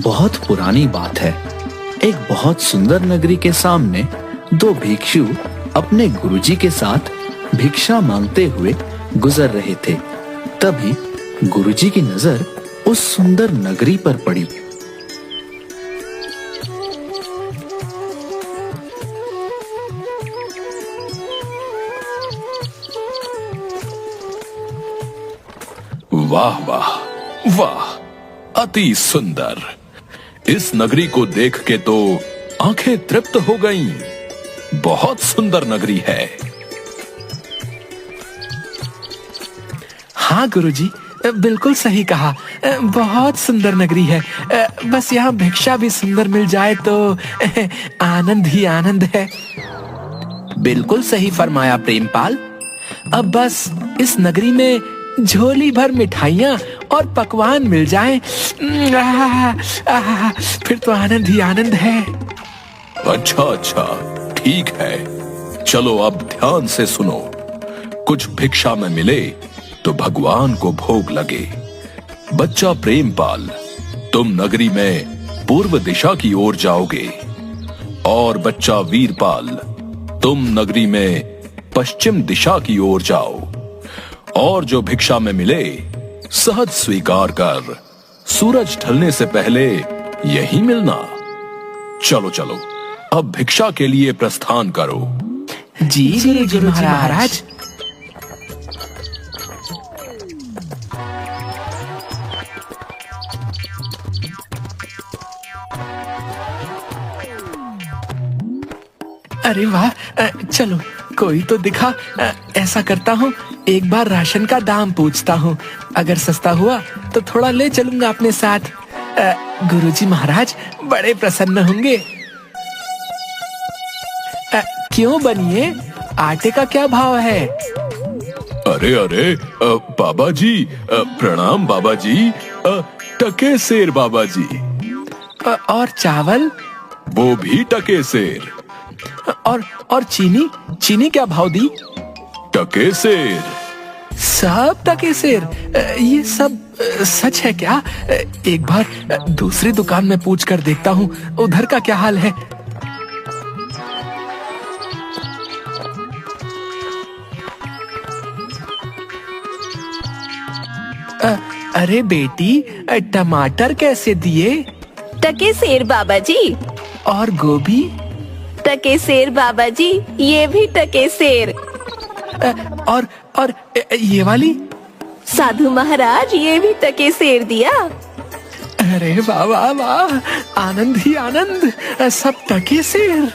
बहुत पुरानी बात है। एक बहुत सुंदर नगरी के सामने दो भिक्षु अपने गुरुजी के साथ भिक्षा मांगते हुए गुजर रहे थे। तभी गुरुजी की नजर उस सुंदर नगरी पर पड़ी। वाह वाह वाह, अति सुंदर। इस नगरी को देख के तो आंखें तृप्त हो गईं। बहुत सुंदर नगरी है। हाँ गुरुजी, बिल्कुल सही कहा। बहुत सुंदर नगरी है। बस यहाँ भिक्षा भी सुंदर मिल जाए तो आनंद ही आनंद है। बिल्कुल सही फरमाया प्रेमपाल। अब बस इस नगरी में झोली भर मिठाइयाँ और पकवान मिल जाएं, फिर तो आनंद ही आनंद है। अच्छा अच्छा, ठीक है। चलो अब ध्यान से सुनो। कुछ भिक्षा में मिले तो भगवान को भोग लगे। बच्चा प्रेमपाल, तुम नगरी में पूर्व दिशा की ओर जाओगे और बच्चा वीरपाल, तुम नगरी में पश्चिम दिशा की ओर जाओ और जो भिक्षा में मिले सहज स्वीकार कर सूरज ढलने से पहले यही मिलना। चलो चलो, अब भिक्षा के लिए प्रस्थान करो। जी गुरुजी महाराज। अरे वाह, चलो कोई तो दिखा। ऐसा करता हूँ, एक बार राशन का दाम पूछता हूँ। अगर सस्ता हुआ तो थोड़ा ले चलूंगा अपने साथ। गुरुजी महाराज बड़े प्रसन्न होंगे। क्यों बनिए, आटे का क्या भाव है? अरे अरे बाबा जी, प्रणाम बाबा जी। टके सेर बाबा जी। और चावल? वो भी टके सेर। और चीनी क्या भाव दी? टके सेर। सब टके सेर? ये सब सच है क्या? एक बार दूसरी दुकान में पूछ कर देखता हूँ, उधर का क्या हाल है। अरे बेटी, टमाटर कैसे दिए? टके सेर बाबा जी। और गोभी? टके सेर बाबा जी, ये भी टके सेर। और ये वाली? साधु महाराज, ये भी टके सेर दिया। अरे वाह वाह वाह, आनंद ही आनंद, सब टके सेर।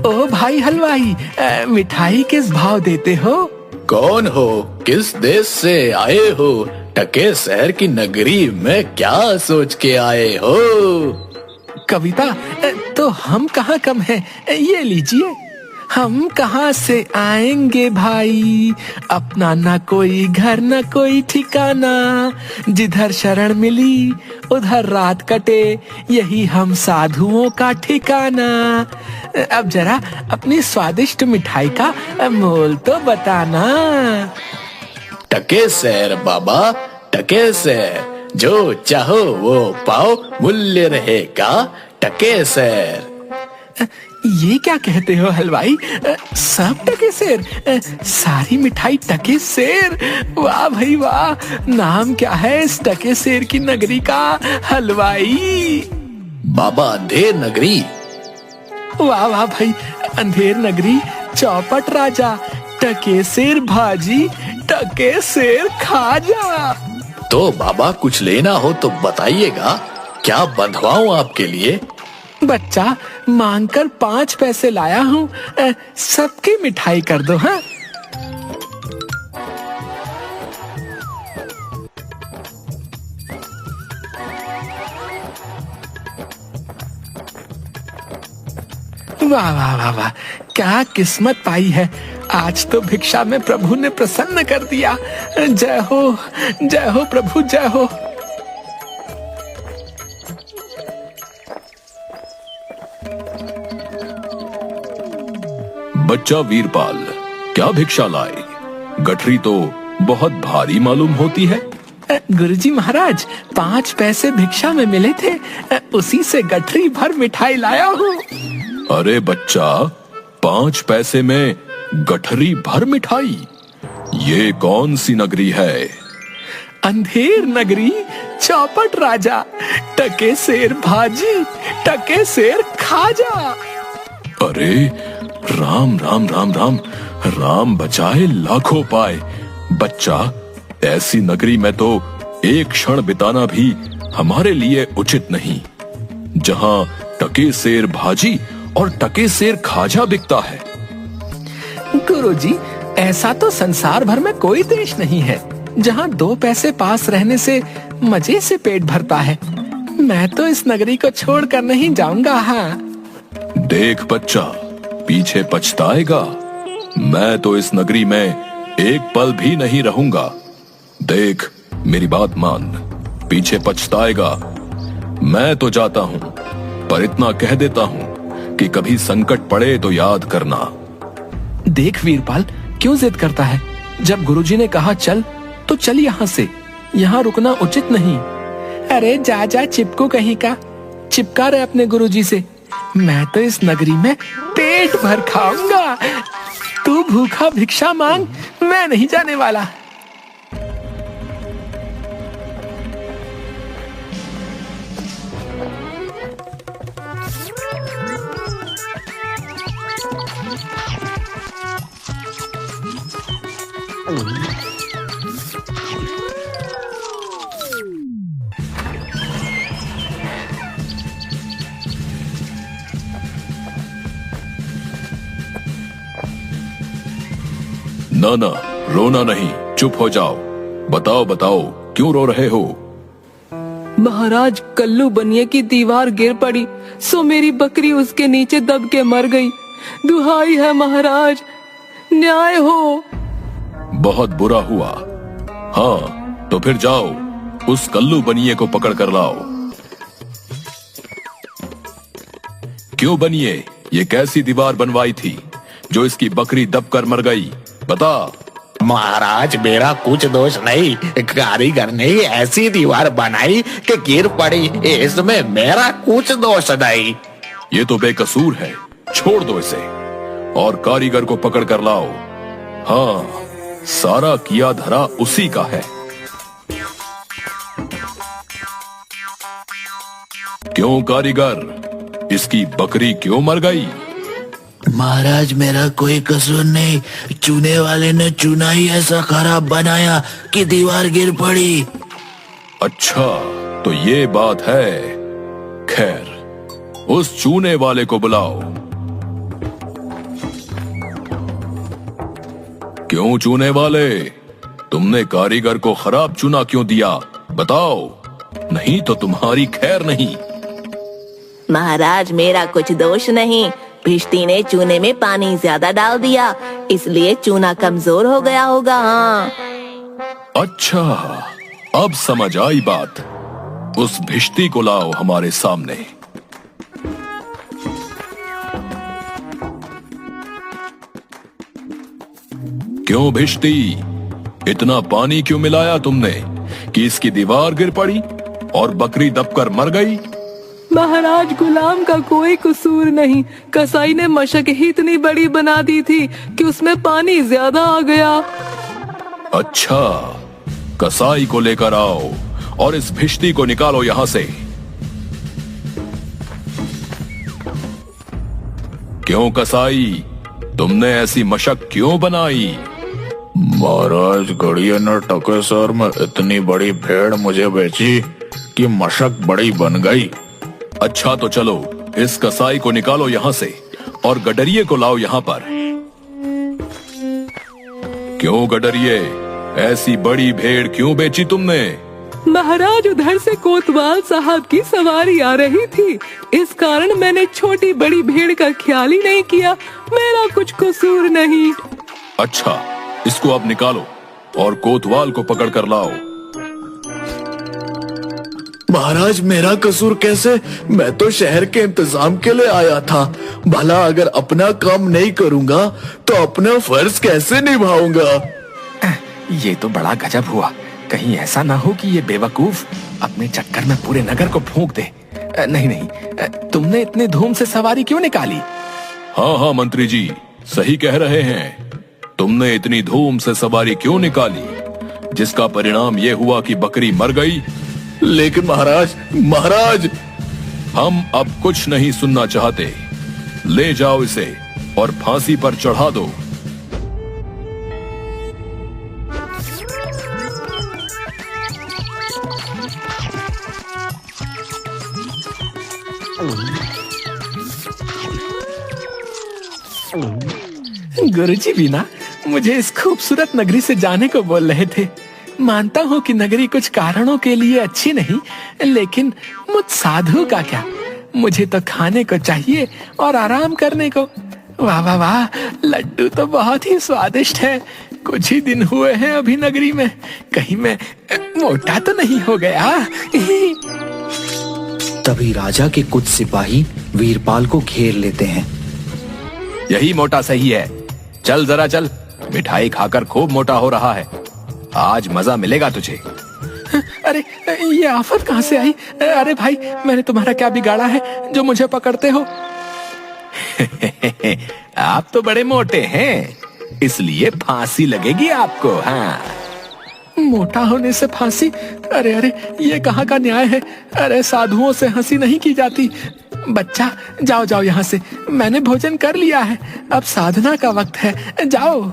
ओ भाई हलवाई, मिठाई किस भाव देते हो? कौन हो? किस देश से आए हो? टके शहर की नगरी में क्या सोच के आए हो? कविता, तो हम कहाँ कम हैं, ये लीजिए। हम कहाँ से आएंगे भाई, अपना ना कोई घर ना कोई ठिकाना, जिधर शरण मिली उधर रात कटे, यही हम साधुओं का ठिकाना। अब जरा अपनी स्वादिष्ट मिठाई का मोल तो बताना। टके शहर बाबा, टके शहर, जो चाहो वो पाओ, मूल्य रहेगा टके शहर। ये क्या कहते हो हलवाई? सब टके सेर? सारी मिठाई टके सेर? वाह भाई वाह, नाम क्या है इस टके सेर की नगरी का हलवाई? बाबा अंधेर नगरी। वाह वाह भाई, अंधेर नगरी, चौपट राजा, टके सेर भाजी, टके सेर खाजा। तो बाबा कुछ लेना हो तो बताइएगा, क्या बंधवाऊं आपके लिए? बच्चा, मांगकर 5 पैसे लाया हूँ, सबकी मिठाई कर दो। हाँ, वाह वाह वाह वाह, क्या किस्मत पाई है। आज तो भिक्षा में प्रभु ने प्रसन्न कर दिया। जय हो प्रभु, जय हो। बच्चा वीरपाल, क्या भिक्षा लाए? गठरी तो बहुत भारी मालूम होती है। गुरुजी महाराज, 5 पैसे भिक्षा में मिले थे, उसी से गठरी भर मिठाई लाया हूँ। अरे बच्चा, 5 पैसे में गठरी भर मिठाई? ये कौन सी नगरी है? अंधेर नगरी, चौपट राजा, टके शेर भाजी, टके शेर खाजा। अरे राम राम राम राम, राम बचाए लाखों पाए। बच्चा, ऐसी नगरी में तो एक क्षण बिताना भी हमारे लिए उचित नहीं, जहां टके शेर भाजी और टके शेर खाजा बिकता है। गुरुजी, ऐसा तो संसार भर में कोई देश नहीं है जहां 2 पैसे पास रहने से मजे से पेट भरता है। मैं तो इस नगरी को छोड़कर नहीं जाऊंगा। हाँ, देख बच्चा, पीछे पछताएगा। मैं तो इस नगरी में एक पल भी नहीं रहूंगा। देख, मेरी बात मान, पीछे पछताएगा। मैं तो जाता हूं, पर इतना कह देता हूं कि कभी संकट पड़े तो याद करना। देख वीरपाल, क्यों जिद करता है? जब गुरुजी ने कहा चल, तो चल यहाँ से। यहाँ रुकना उचित नहीं। अरे जा जा चिपकू कहीं का, चिपका रहे अपने गुरुजी से। मैं तो इस नगरी में पेट भर खाऊंगा। तू भूखा भिक्षा मांग, मैं नहीं जाने वाला। ना ना, रोना नहीं, चुप हो जाओ। बताओ बताओ, क्यों रो रहे हो? महाराज, कल्लू बनिए की दीवार गिर पड़ी, सो मेरी बकरी उसके नीचे दब के मर गई। दुहाई है महाराज, न्याय हो। बहुत बुरा हुआ। हाँ, तो फिर जाओ, उस कल्लू बनिए को पकड़ कर लाओ। क्यों बनिए, ये कैसी दीवार बनवाई थी जो इसकी बकरी दब कर मर गई? बता। महाराज, मेरा कुछ दोष नहीं, कारीगर ने ऐसी दीवार बनाई कि गिर पड़ी, इसमें मेरा कुछ दोष नहीं। ये तो बेकसूर है, छोड़ दो इसे और कारीगर को पकड़ कर लाओ। हाँ, सारा किया धरा उसी का है। क्यों कारीगर, इसकी बकरी क्यों मर गई? महाराज, मेरा कोई कसूर नहीं, चूने वाले ने चूना ही ऐसा खराब बनाया कि दीवार गिर पड़ी। अच्छा, तो ये बात है। खैर, उस चूने वाले को बुलाओ। क्यों चूने वाले, तुमने कारीगर को खराब चूना क्यों दिया? बताओ, नहीं तो तुम्हारी खैर नहीं। महाराज, मेरा कुछ दोष नहीं, भिश्ती ने चूने में पानी ज्यादा डाल दिया, इसलिए चूना कमजोर हो गया होगा। हाँ। अच्छा, अब समझ आई बात। उस भिश्ती को लाओ हमारे सामने। क्यों भिश्ती, इतना पानी क्यों मिलाया तुमने कि इसकी दीवार गिर पड़ी और बकरी दबकर मर गई? महाराज, गुलाम का कोई कसूर नहीं, कसाई ने मशक ही इतनी बड़ी बना दी थी कि उसमें पानी ज्यादा आ गया। अच्छा, कसाई को लेकर आओ और इस भिश्ती को निकालो यहां से। क्यों कसाई, तुमने ऐसी मशक क्यों बनाई? महाराज, गड़िया ने टके शहर में इतनी बड़ी भेड़ मुझे बेची कि मशक बड़ी बन गई। अच्छा, तो चलो, इस कसाई को निकालो यहां से और गडरिये को लाओ यहां पर। क्यों गडरिये, ऐसी बड़ी भेड़ क्यों बेची तुमने? महाराज, उधर से कोतवाल साहब की सवारी आ रही थी, इस कारण मैंने छोटी बड़ी भेड़ का ख्याल ही नहीं किया। मेरा कुछ कसूर नहीं। अच्छा, इसको अब निकालो और कोतवाल को पकड़ कर लाओ। महाराज मेरा कसूर कैसे? मैं तो शहर के इंतजाम के लिए आया था। भला अगर अपना काम नहीं करूंगा तो अपना फर्ज कैसे निभाऊंगा? ये तो बड़ा गजब हुआ। कहीं ऐसा ना हो कि ये बेवकूफ अपने चक्कर में पूरे नगर को फूंक दे। नहीं नहीं, तुमने इतनी धूम से सवारी क्यों निकाली? हाँ हाँ मंत्री जी, सही कह रहे हैं। तुमने इतनी धूम से सवारी क्यों निकाली, जिसका परिणाम ये हुआ कि बकरी मर गई। लेकिन महाराज हम अब कुछ नहीं सुनना चाहते। ले जाओ इसे और फांसी पर चढ़ा दो। गुरुजी भी ना मुझे इस खूबसूरत नगरी से जाने को बोल रहे थे। मानता हूँ कि नगरी कुछ कारणों के लिए अच्छी नहीं, लेकिन मुझ साधु का क्या? मुझे तो खाने को चाहिए और आराम करने को। वाह वाह वाह, लड्डू तो बहुत ही स्वादिष्ट है। कुछ ही दिन हुए हैं अभी नगरी में, कहीं मैं मोटा तो नहीं हो गया? तभी राजा के कुछ सिपाही वीरपाल को घेर लेते हैं। यही मोटा सही है। चल जरा चल, मिठाई खाकर खूब मोटा हो रहा है। आज मजा मिलेगा तुझे। अरे ये आफत कहाँ से आई? अरे भाई, मैंने तुम्हारा क्या बिगाड़ा है जो मुझे पकड़ते हो? आप तो बड़े मोटे हैं, इसलिए फांसी लगेगी आपको। हाँ, मोटा होने से फांसी? अरे अरे, ये कहाँ का न्याय है? अरे साधुओं से हंसी नहीं की जाती। बच्चा जाओ जाओ यहाँ से, मैंने भोजन कर लिया है, अब साधना का वक्त है, जाओ।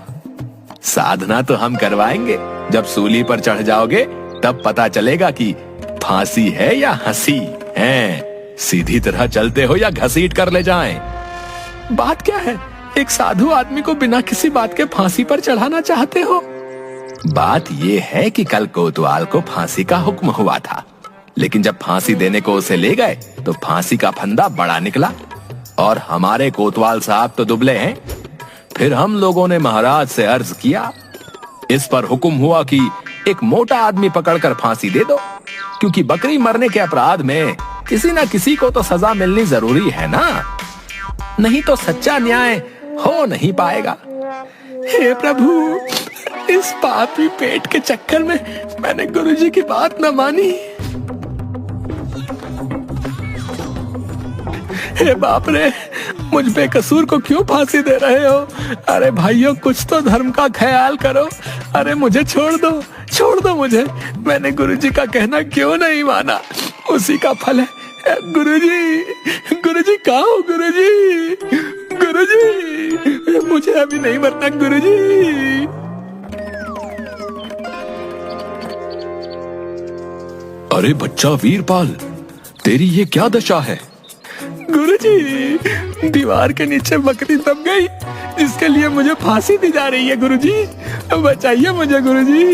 साधना तो हम करवाएंगे। जब सूली पर चढ़ जाओगे तब पता चलेगा कि फांसी है या हंसी है। सीधी तरह चलते हो या घसीट कर ले जाएं? बात क्या है? एक साधु आदमी को बिना किसी बात के फांसी पर चढ़ाना चाहते हो? बात ये है कि कल कोतवाल को फांसी का हुक्म हुआ था, लेकिन जब फांसी देने को उसे ले गए तो फांसी का फंदा बड़ा निकला और हमारे कोतवाल साहब तो दुबले हैं। फिर हम लोगों ने महाराज से अर्ज किया। इस पर हुक्म हुआ कि एक मोटा आदमी पकड़कर फांसी दे दो, क्योंकि बकरी मरने के अपराध में किसी ना किसी को तो सजा मिलनी जरूरी है ना, नहीं तो सच्चा न्याय हो नहीं पाएगा। हे प्रभु, इस पापी पेट के चक्कर में मैंने गुरुजी की बात न मानी। हे बाप रे, मुझ बेकसूर को क्यों फांसी दे रहे हो? अरे भाइयों, कुछ तो धर्म का ख्याल करो। अरे मुझे छोड़ दो मुझे। मैंने गुरुजी का कहना क्यों नहीं माना? उसी का फल है। गुरुजी कहाँ हो? गुरुजी, मुझे अभी नहीं मरना गुरुजी। अरे बच्चा वीरपाल, तेरी ये क्या दशा है? गुरुजी, दीवार के नीचे बकरी दब गई, जिसके लिए मुझे फांसी दी जा रही है। गुरुजी, बचाइए मुझे गुरुजी।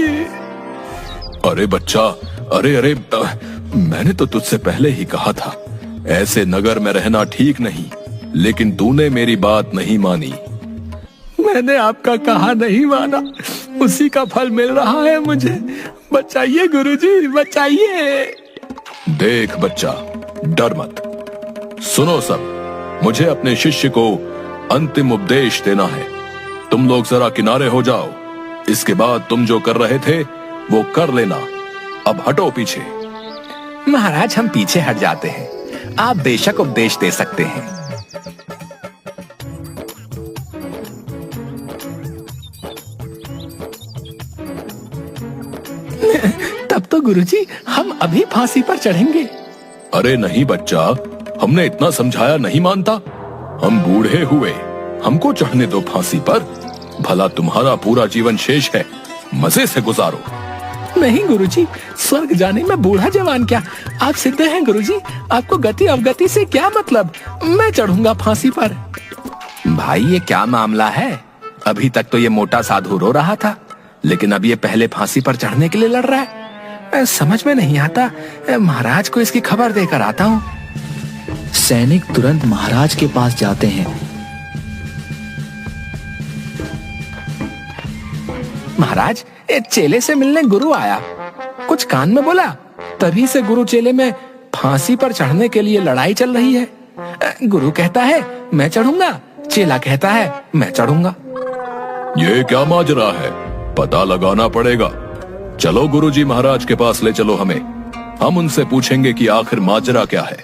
अरे बच्चा, अरे मैंने तो तुझसे पहले ही कहा था, ऐसे नगर में रहना ठीक नहीं, लेकिन तूने मेरी बात नहीं मानी। मैंने आपका कहा नहीं माना, उसी का फल मिल रहा है मुझे। बचाइए गुरुजी, बचाइए। देख बच्चा, डर मत। सुनो सब, मुझे अपने शिष्य को अंतिम उपदेश देना है। तुम लोग जरा किनारे हो जाओ। इसके बाद तुम जो कर रहे थे वो कर लेना। अब हटो पीछे। महाराज, हम पीछे हट जाते हैं, आप बेशक उपदेश दे सकते हैं। तब तो गुरुजी, हम अभी फांसी पर चढ़ेंगे। अरे नहीं बच्चा, हमने इतना समझाया नहीं मानता। हम बूढ़े हुए, हमको चढ़ने दो फांसी पर। भला तुम्हारा पूरा जीवन शेष है, मजे से गुजारो। नहीं गुरुजी, स्वर्ग जाने में बूढ़ा जवान क्या, आप सिद्ध हैं गुरुजी। आपको गति अवगति से क्या मतलब? मैं चढ़ूंगा फांसी पर। भाई, ये क्या मामला है? अभी तक तो ये मोटा साधु रो रहा था, लेकिन अब ये पहले फांसी पर चढ़ने के लिए लड़ रहा है। समझ में नहीं आता। महाराज को इसकी खबर देकर आता हूँ। सैनिक तुरंत महाराज के पास जाते हैं। महाराज, एक चेले से मिलने गुरु आया, कुछ कान में बोला तभी से गुरु चेले में फांसी पर चढ़ने के लिए लड़ाई चल रही है। गुरु कहता है मैं चढ़ूंगा, चेला कहता है मैं चढ़ूंगा। ये क्या माजरा है, पता लगाना पड़ेगा। चलो गुरुजी महाराज के पास ले चलो हमें, हम उनसे पूछेंगे कि आखिर माजरा क्या है।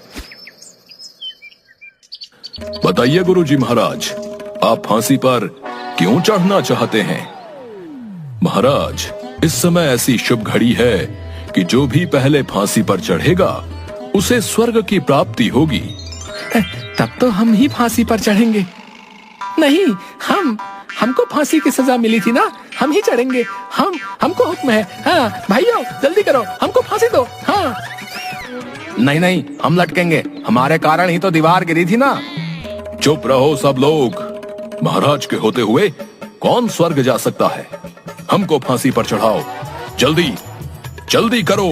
बताइए गुरुजी महाराज, आप फांसी पर क्यों चढ़ना चाहते हैं? महाराज, इस समय ऐसी शुभ घड़ी है कि जो भी पहले फांसी पर चढ़ेगा उसे स्वर्ग की प्राप्ति होगी। तब तो हम ही फांसी पर चढ़ेंगे। नहीं, हमको फांसी की सजा मिली थी ना, हम ही चढ़ेंगे। हमको हुक्म है। हाँ भाइयों, जल्दी करो, हमको फांसी दो। हाँ। नहीं, हम लटकेंगे, हमारे कारण ही तो दीवार गिरी थी ना। चुप रहो सब लोग, महाराज के होते हुए कौन स्वर्ग जा सकता है? हमको फांसी पर चढ़ाओ, जल्दी जल्दी करो।